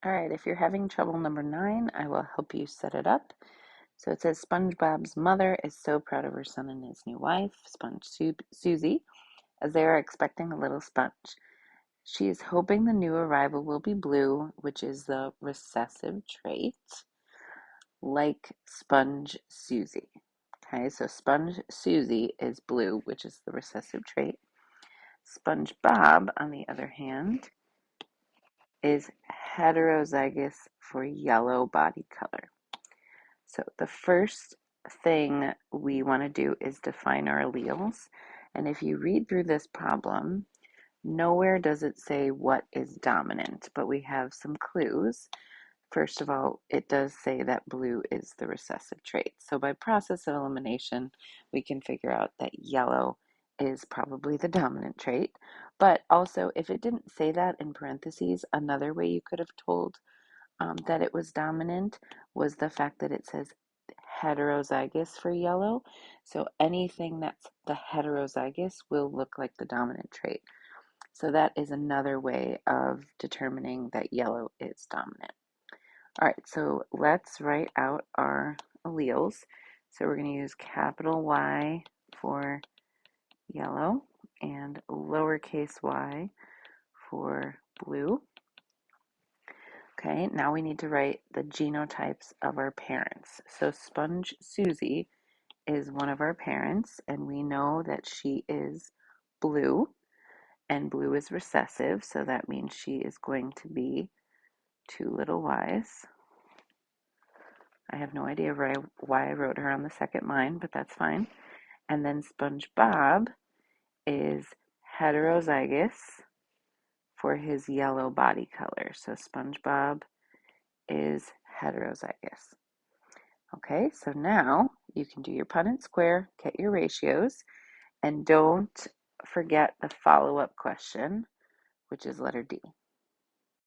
All right, if you're having trouble number 9, I will help you set it up. So it says SpongeBob's mother is so proud of her son and his new wife, Susie, as they are expecting a little sponge. She is hoping the new arrival will be blue, which is the recessive trait, like Sponge Susie. Okay, so Sponge Susie is blue, which is the recessive trait. SpongeBob, on the other hand, is heterozygous for yellow body color. So the first thing we want to do is define our alleles. And if you read through this problem, nowhere does it say what is dominant, but we have some clues. First of all, it does say that blue is the recessive trait. So by process of elimination, we can figure out that yellow is probably the dominant trait. But also, if it didn't say that in parentheses, another way you could have told that it was dominant was the fact that it says heterozygous for yellow. So anything that's the heterozygous will look like the dominant trait. So that is another way of determining that yellow is dominant. All right, so let's write out our alleles. So we're going to use capital Y for yellow and lowercase y for blue. Okay, now we need to write the genotypes of our parents. So Sponge Susie is one of our parents, and we know that she is blue, and blue is recessive, so that means she is going to be 2 little y's. I have no idea why I wrote her on the second line, but that's fine. And then SpongeBob is heterozygous for his yellow body color. So SpongeBob is heterozygous. Okay, so now you can do your Punnett square, get your ratios, and don't forget the follow-up question, which is letter D.